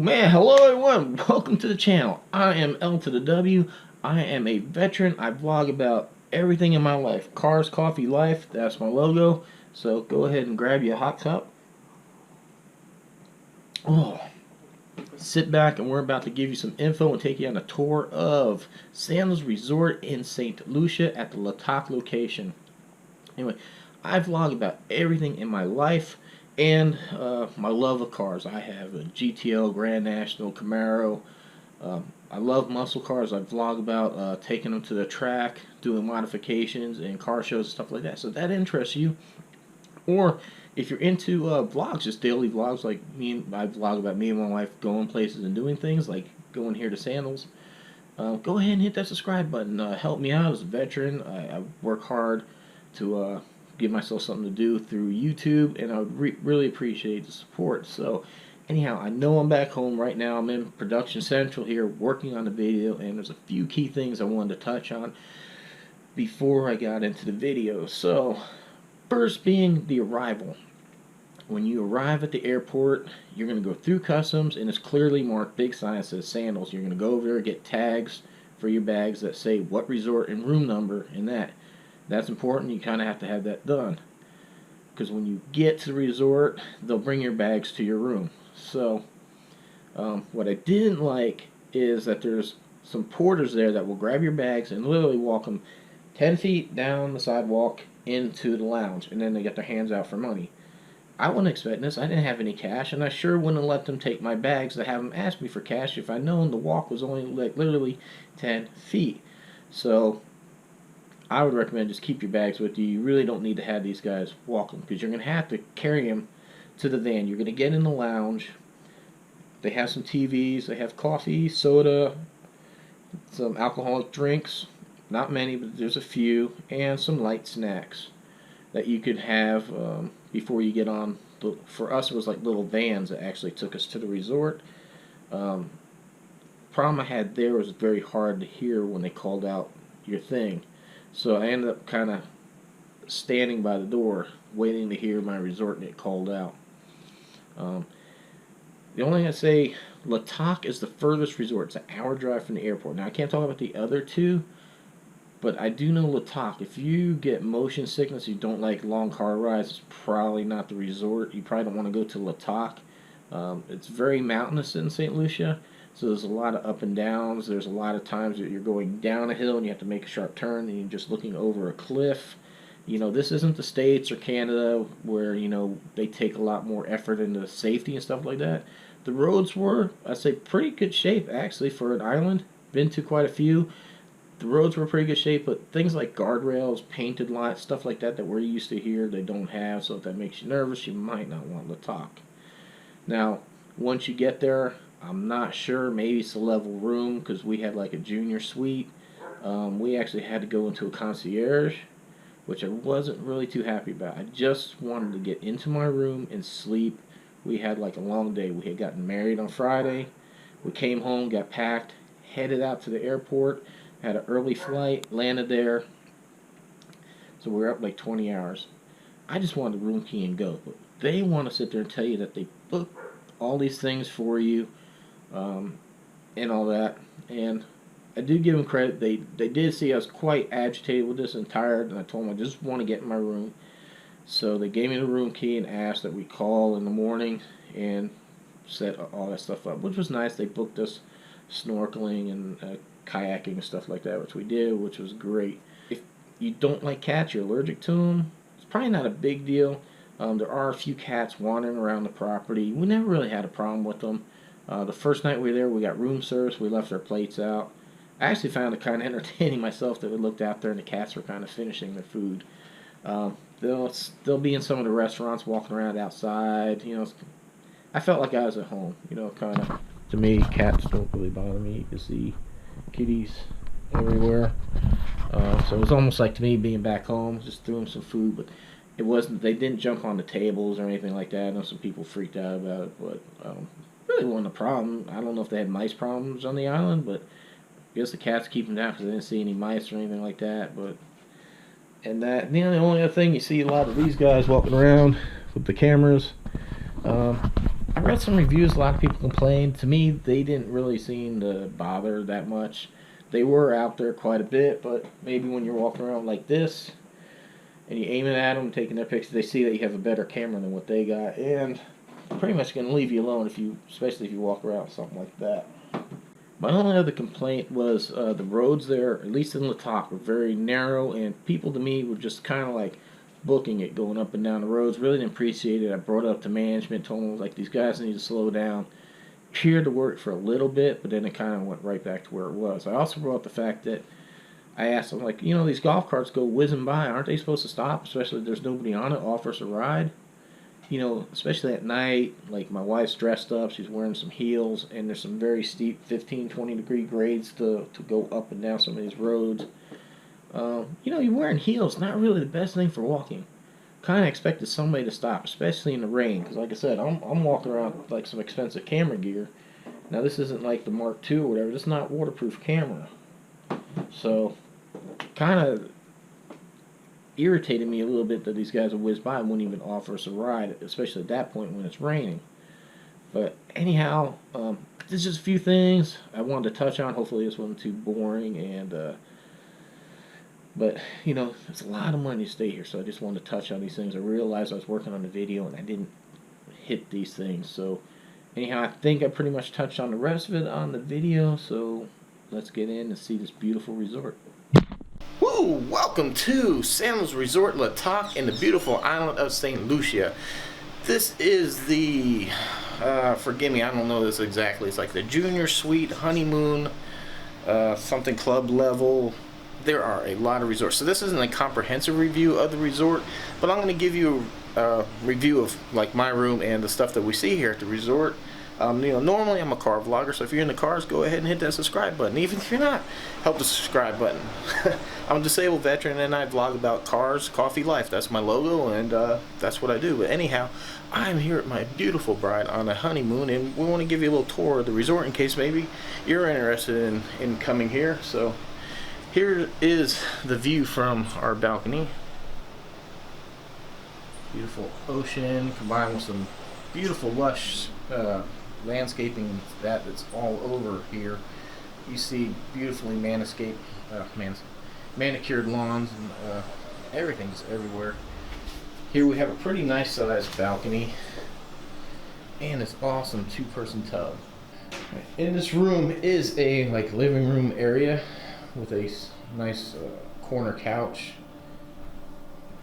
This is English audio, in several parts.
Man, hello everyone, welcome to the channel. I am L to the W. I am a veteran. I vlog about everything in my life. Cars, coffee, life, that's my logo. So go ahead and grab you a hot cup. Oh, sit back and we're about to give you some info and take you on a tour of Sandals Resort in St Lucia at the LaToc location. Anyway, I vlog about everything in my life and my love of cars. I have a GTO, Grand National, Camaro. I love muscle cars. I vlog about taking them to the track, doing modifications and car shows and stuff like that. So if that interests you, or if you're into vlogs, just daily vlogs like me, and I vlog about me and my wife going places and doing things like going here to Sandals. Go ahead and hit that subscribe button. Help me out as a veteran. I work hard to give myself something to do through YouTube, and I would really appreciate the support. So anyhow, I know I'm back home right now. I'm in Production Central here working on the video, and there's a few key things I wanted to touch on before I got into the video. So first being the arrival. When you arrive at the airport, you're going to go through customs, and it's clearly marked, big sign that says Sandals. You're going to go over there, get tags for your bags that say what resort and room number and that. That's important. You kind of have to have that done, because when you get to the resort, they'll bring your bags to your room. So what I didn't like is that there's some porters there that will grab your bags and literally walk them 10 feet down the sidewalk into the lounge, and then they get their hands out for money. I wasn't expecting this. I didn't have any cash, and I sure wouldn't have let them take my bags to have them ask me for cash if I'd known the walk was only like literally 10 feet. So I would recommend just keep your bags with you. You really don't need to have these guys walk them, because you're going to have to carry them to the van. You're going to get in the lounge. They have some TVs. They have coffee, soda, some alcoholic drinks. Not many, but there's a few. And some light snacks that you could have before you get on. For us, it was like little vans that actually took us to the resort. Problem I had there was very hard to hear when they called out your thing. So I ended up kind of standing by the door, waiting to hear my resort get called out. The only thing I say, LaToc is the furthest resort. It's an hour drive from the airport. Now I can't talk about the other two, but I do know LaToc. If you get motion sickness, you don't like long car rides, it's probably not the resort. You probably don't want to go to LaToc. It's very mountainous in St Lucia. So there's a lot of up and downs. There's a lot of times that you're going down a hill and you have to make a sharp turn and you're just looking over a cliff. You know, this isn't the States or Canada where, you know, they take a lot more effort into safety and stuff like that. The roads were, I'd say, pretty good shape actually for an island. Been to quite a few. The roads were pretty good shape, but things like guardrails, painted lights, stuff like that we're used to here, they don't have. So if that makes you nervous, you might not want LaToc. Now, once you get there, I'm not sure, maybe it's a level room, because we had like a junior suite. We actually had to go into a concierge, which I wasn't really too happy about. I just wanted to get into my room and sleep. We had like a long day. We had gotten married on Friday. We came home, got packed, headed out to the airport, had an early flight, landed there. So we were up like 20 hours. I just wanted the room key and go. But they want to sit there and tell you that they booked all these things for you. And all that, and I do give them credit. They did see I was quite agitated with this and tired, and I told them I just want to get in my room. So they gave me the room key and asked that we call in the morning and set all that stuff up, which was nice. They booked us snorkeling and kayaking and stuff like that, which we did, which was great. If you don't like cats, you're allergic to them, it's probably not a big deal. There are a few cats wandering around the property. We never really had a problem with them. The first night we were there, we got room service. We left our plates out. I actually found it kind of entertaining myself that we looked out there and the cats were kind of finishing their food. They'll be in some of the restaurants walking around outside. You know, I felt like I was at home. You know, kind of. To me, cats don't really bother me. You can see kitties everywhere. So it was almost like to me being back home. Just threw them some food, but it wasn't. They didn't jump on the tables or anything like that. I know some people freaked out about it, but really wasn't a problem. I don't know if they had mice problems on the island, but I guess the cats keep them down because they didn't see any mice or anything like that. But the only other thing, you see a lot of these guys walking around with the cameras. I read some reviews. A lot of people complained. To me, they didn't really seem to bother that much. They were out there quite a bit, but maybe when you're walking around like this and you're aiming at them, taking their pictures, they see that you have a better camera than what they got, and pretty much going to leave you alone especially if you walk around with something like that. My only other complaint was the roads there, at least in LaToc, were very narrow, and people to me were just kind of like booking it, going up and down the roads. Really didn't appreciate it. I brought it up to management, told them like these guys need to slow down. Appeared to work for a little bit, but then it kind of went right back to where it was. I also brought up the fact that I asked them, like, these golf carts go whizzing by. Aren't they supposed to stop, especially if there's nobody on it, offer us a ride? Especially at night, like my wife's dressed up, she's wearing some heels, and there's some very steep 15, 20 degree grades to go up and down some of these roads. You're wearing heels, not really the best thing for walking. Kind of expected somebody to stop, especially in the rain, because like I said, I'm walking around with like some expensive camera gear. Now this isn't like the Mark II or whatever, this is not waterproof camera. So, kind of irritated me a little bit that these guys would whiz by and wouldn't even offer us a ride, especially at that point when it's raining. But anyhow, there's just a few things I wanted to touch on. Hopefully this wasn't too boring, and but it's a lot of money to stay here, so I just wanted to touch on these things. I realized I was working on the video and I didn't hit these things. So anyhow, I think I pretty much touched on the rest of it on the video, so let's get in and see this beautiful resort. Woo! Welcome to Sandals Resort LaToc in the beautiful island of St Lucia. This is the, forgive me, I don't know this exactly. It's like the junior suite, honeymoon, something club level. There are a lot of resorts. So this isn't a comprehensive review of the resort, but I'm going to give you a review of like my room and the stuff that we see here at the resort. Normally I'm a car vlogger, so if you're into cars, go ahead and hit that subscribe button. Even if you're not, help the subscribe button. I'm a disabled veteran and I vlog about cars, coffee, life. That's my logo, and that's what I do. But anyhow, I'm here at my beautiful bride on a honeymoon, and we want to give you a little tour of the resort in case maybe you're interested in coming here. So here is the view from our balcony. Beautiful ocean combined with some beautiful lush landscaping that's all over here. You see beautifully manicured lawns, and everything's everywhere. Here we have a pretty nice sized balcony and this awesome 2-person tub. In this room is a living room area with a nice corner couch,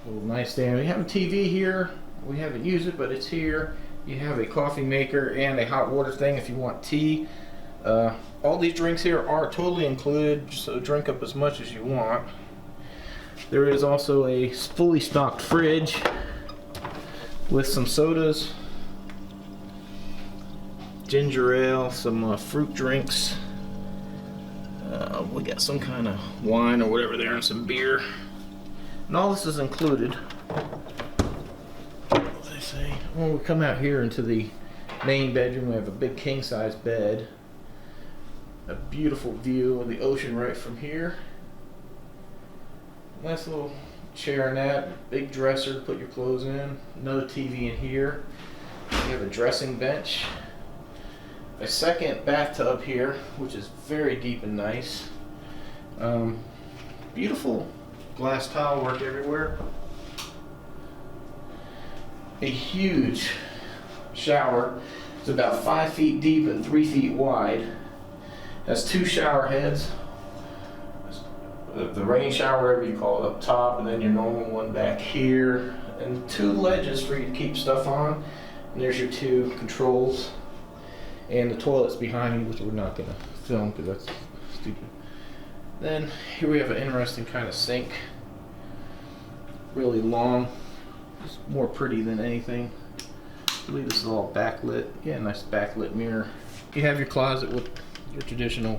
a little nightstand. We have a TV here. We haven't used it, but it's here. You have a coffee maker and a hot water thing if you want tea. All these drinks here are totally included, so drink up as much as you want. There is also a fully stocked fridge with some sodas, ginger ale, some fruit drinks. We got some kind of wine or whatever there, and some beer. And all this is included. When we come out here into the main bedroom, we have a big king-size bed, a beautiful view of the ocean right from here. Nice little chair and that, big dresser to put your clothes in, another TV in here. We have a dressing bench, a second bathtub here, which is very deep and nice. Beautiful glass tile work everywhere. A huge shower. It's about 5 feet deep and 3 feet wide. Has 2 shower heads. The rain shower, whatever you call it, up top, and then your normal one back here. And 2 ledges for you to keep stuff on. And there's your 2 controls. And the toilet's behind you, which we're not going to film because that's stupid. Then here we have an interesting kind of sink. Really long. It's more pretty than anything. I believe this is all backlit. Yeah, nice backlit mirror. You have your closet with your traditional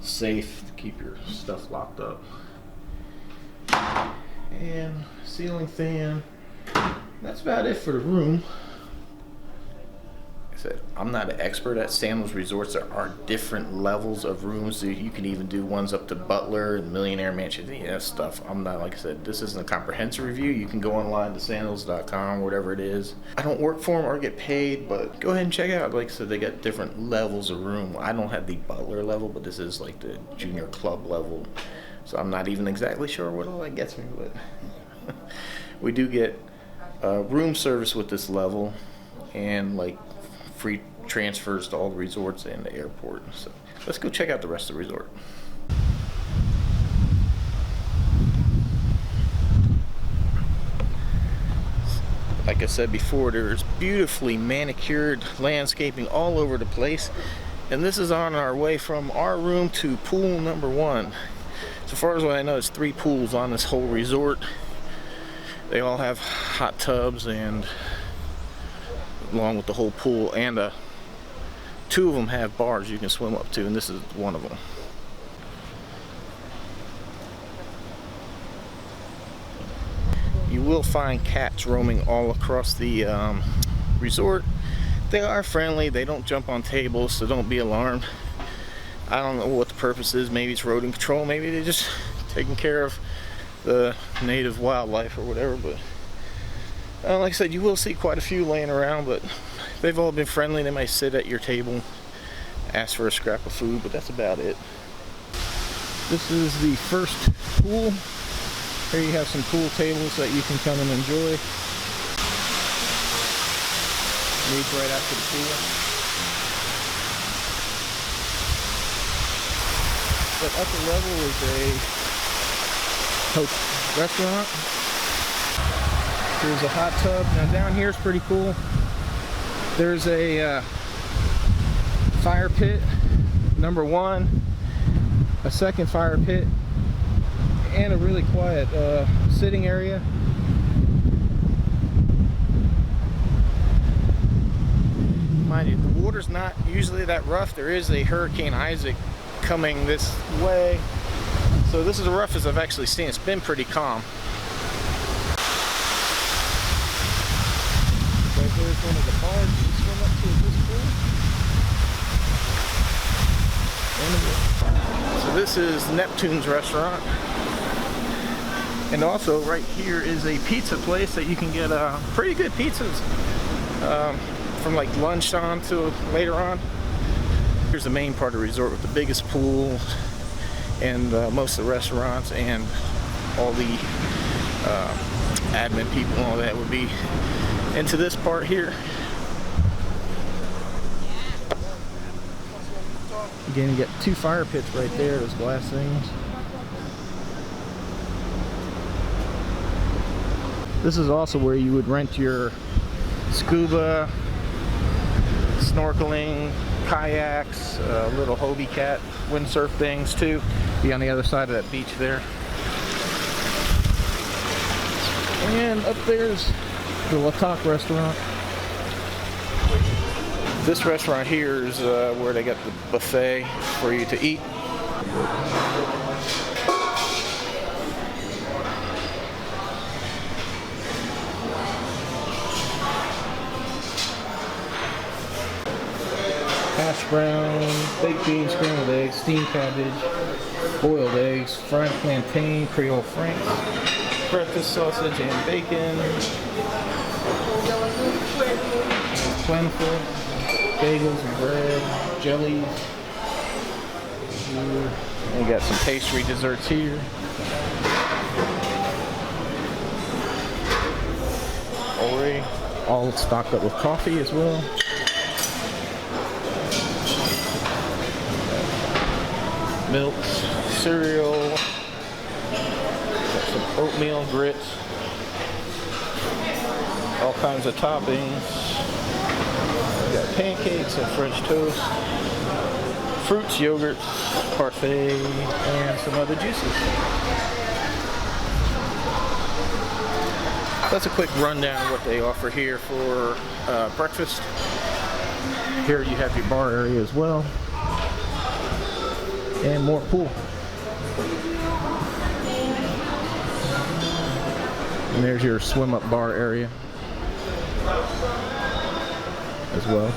safe to keep your stuff locked up. And ceiling fan. That's about it for the room. said, I'm not an expert at Sandals resorts. There are different levels of rooms. You can even do ones up to Butler and Millionaire Mansion, that stuff. I'm not, like I said, this isn't a comprehensive review. You can go online to sandals.com, whatever it is. I don't work for them or get paid, but go ahead and check it out. Like I said, they got different levels of room. I don't have the Butler level, but this is like the junior club level. So I'm not even exactly sure what all that gets me, but we do get room service with this level, and like free transfers to all the resorts and the airport. So let's go check out the rest of the resort. Like I said before, there's beautifully manicured landscaping all over the place, and this is on our way from our room to pool number 1. So far as what I know, there's 3 pools on this whole resort. They all have hot tubs, and along with the whole pool, and 2 of them have bars you can swim up to, and this is one of them. You will find cats roaming all across the resort. They are friendly. They don't jump on tables, so don't be alarmed. I don't know what the purpose is. Maybe it's rodent control. Maybe they're just taking care of the native wildlife or whatever. But like I said, you will see quite a few laying around, but they've all been friendly. They might sit at your table, ask for a scrap of food, but that's about it. This is the first pool. Here you have some pool tables that you can come and enjoy. Meet right after the pool. That upper level is a restaurant. There's a hot tub. Now down here is pretty cool. There's a fire pit, number 1, a second fire pit, and a really quiet sitting area. Mind you, the water's not usually that rough. There is a Hurricane Isaac coming this way, so this is the roughest I've actually seen. It's been pretty calm. Right there's one of the bars you can swim up to at this pool. So this is Neptune's restaurant, and also right here is a pizza place that you can get pretty good pizzas from like lunch on to later on. Here's the main part of the resort with the biggest pool and most of the restaurants, and all the admin people and all that would be into this part here. Again, you get 2 fire pits right there, those glass things. This is also where you would rent your scuba, snorkeling, kayaks, little Hobie Cat windsurf things too. Be on the other side of that beach there. And up there's the LaToc restaurant. This restaurant here is where they got the buffet for you to eat. Hash brown, baked beans, scrambled eggs, steamed cabbage, boiled eggs, fried plantain, Creole franks, breakfast sausage and bacon, plentiful, bagels and bread, jellies. And you got some pastry desserts here. Already all stocked up with coffee as well. Milks, cereal, got some oatmeal, grits, all kinds of toppings. We got pancakes and French toast, fruits, yogurts, parfait, and some other juices. That's a quick rundown of what they offer here for breakfast. Here you have your bar area as well, and more pool. And there's your swim up bar area. as well.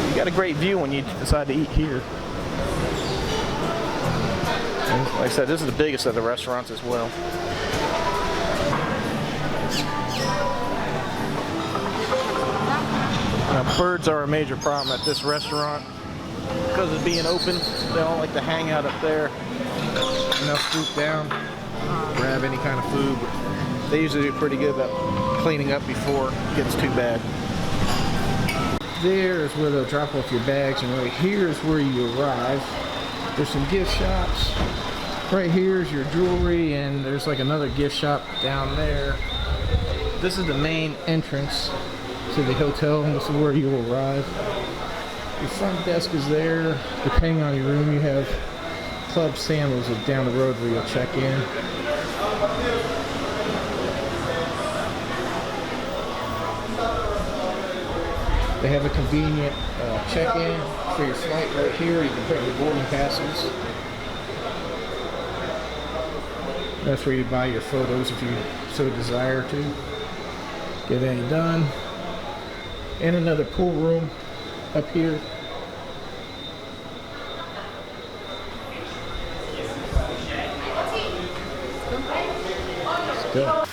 You got a great view when you decide to eat here. And like I said, this is the biggest of the restaurants as well. Now, birds are a major problem at this restaurant because of being open. They don't like to hang out up there. And they'll swoop down, grab any kind of food. But they usually do pretty good about cleaning up before it gets too bad. There is where they'll drop off your bags, and right here is where you arrive. There's some gift shops. Right here is your jewelry, and there's like another gift shop down there. This is the main entrance to the hotel, and this is where you will arrive. Your front desk is there. Depending on your room, you have Club Sandals down the road where you'll check in. They have a convenient check-in for your flight right here. You can print your boarding passes. That's where you buy your photos if you so desire to. Get any done. And another pool room up here. Let's go.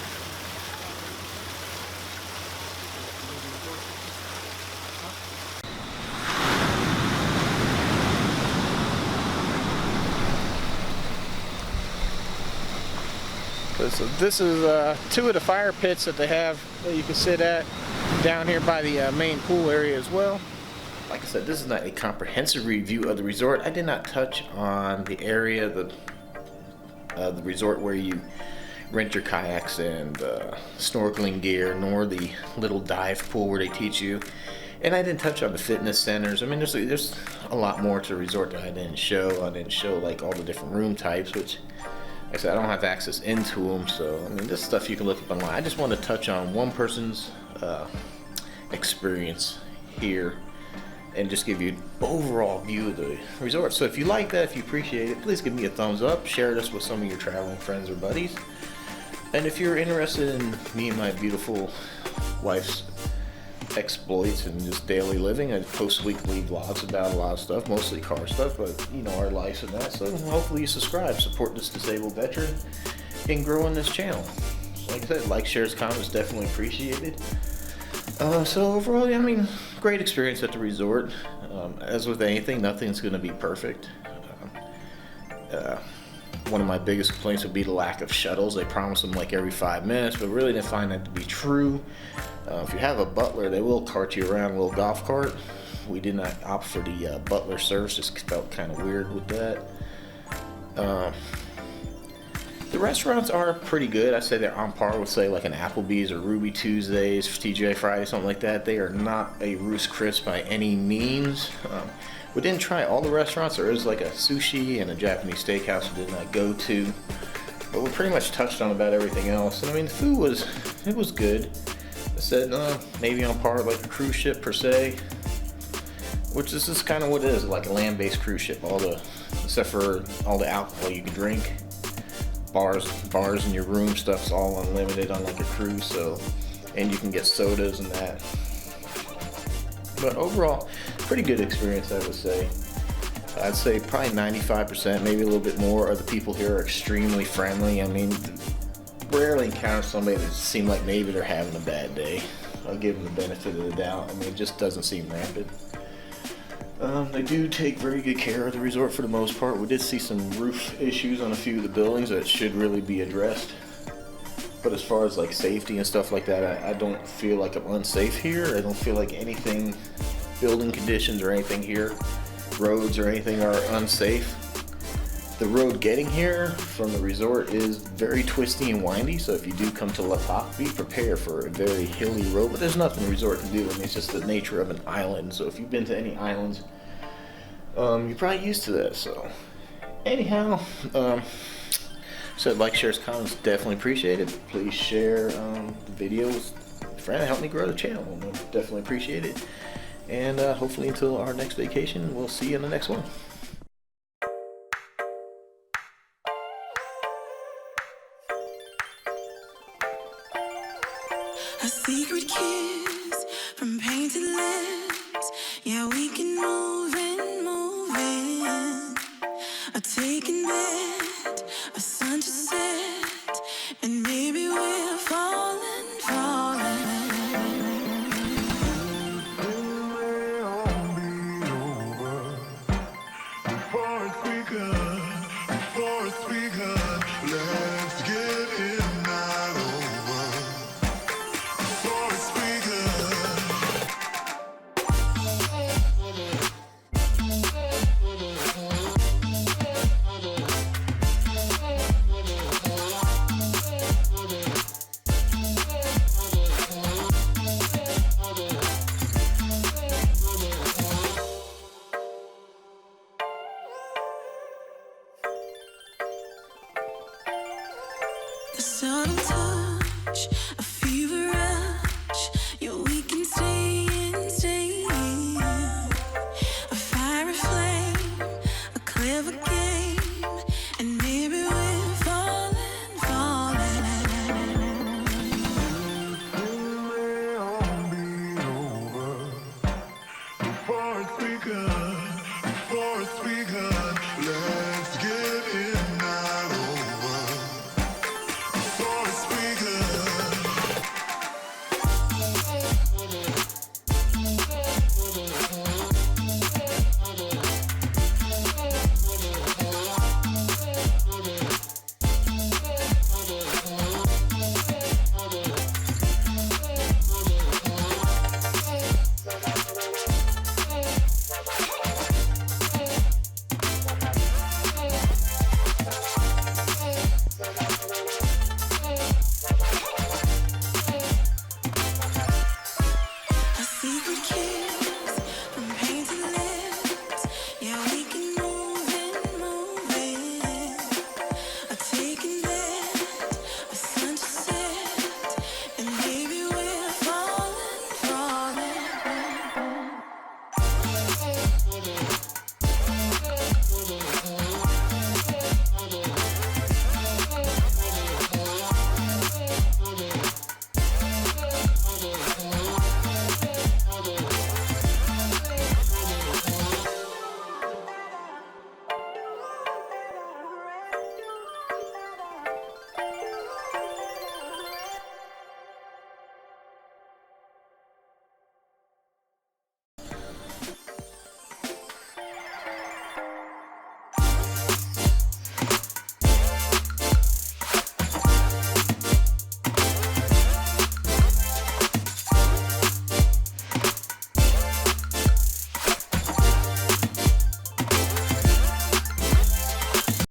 So this is two of the fire pits that they have that you can sit at down here by the main pool area as well. Like I said, this is not a comprehensive review of the resort. I did not touch on the area, the resort where you rent your kayaks and snorkeling gear, nor the little dive pool where they teach you. And I didn't touch on the fitness centers. I mean, there's a lot more to the resort that I didn't show. I didn't show like all the different room types, which, like I said, I don't have access into them. So, I mean, this stuff you can look up online. I just want to touch on one person's experience here and just give you an overall view of the resort. So if you like that, if you appreciate it, please give me a thumbs up. Share this with some of your traveling friends or buddies. And if you're interested in me and my beautiful wife's exploits and just daily living, I post weekly vlogs about a lot of stuff, mostly car stuff, but you know, our lives and that. So hopefully you subscribe, support this disabled veteran, and growing this channel. So like I said, like, shares, comments, definitely appreciated. So overall, I mean, great experience at the resort. As with anything, nothing's going to be perfect. One of my biggest complaints would be the lack of shuttles. They promise them like every 5 minutes, but really didn't find that to be true. If you have a butler, they will cart you around a little golf cart. We did not opt for the butler service, just felt kind of weird with that. The restaurants are pretty good. I'd say they're on par with, say, like an Applebee's or Ruby Tuesdays, TGI Fridays, something like that. They are not a Roost Chris by any means. We didn't try all the restaurants. There is like a sushi and a Japanese steakhouse we did not go to, but we pretty much touched on about everything else. And I mean, the food was good. I said maybe on par with like a cruise ship per se, which this is kind of what it is, like a land-based cruise ship. Except for all the alcohol you can drink. Bars in your room, stuff's all unlimited on like a cruise, so, and you can get sodas and that. But overall, pretty good experience, I would say. I'd say probably 95%, maybe a little bit more, of the people here are extremely friendly. I mean, rarely encounter somebody that seems like maybe they're having a bad day. I'll give them the benefit of the doubt. I mean, it just doesn't seem rampant. They do take very good care of the resort for the most part. We did see some roof issues on a few of the buildings that should really be addressed. But as far as like safety and stuff like that, I don't feel like I'm unsafe here. I don't feel like anything, building conditions or anything here, roads or anything, are unsafe. The road getting here from the resort is very twisty and windy, so if you do come to LaToc, be prepared for a very hilly road, but there's nothing the resort can do. I mean, it's just the nature of an island, so if you've been to any islands, you're probably used to that. So anyhow, so like, shares, comments, definitely appreciate it. Please share the video with a friend and help me grow the channel. Definitely appreciate it. And hopefully until our next vacation, we'll see you in the next one. A secret kiss from painted lips. Yeah, we can move in, move in. A taken bed, a sun to set, and maybe we're falling, falling. It may all be over before it's begun, before it's begun. Let's get it not over before it's begun. The subtle touch, a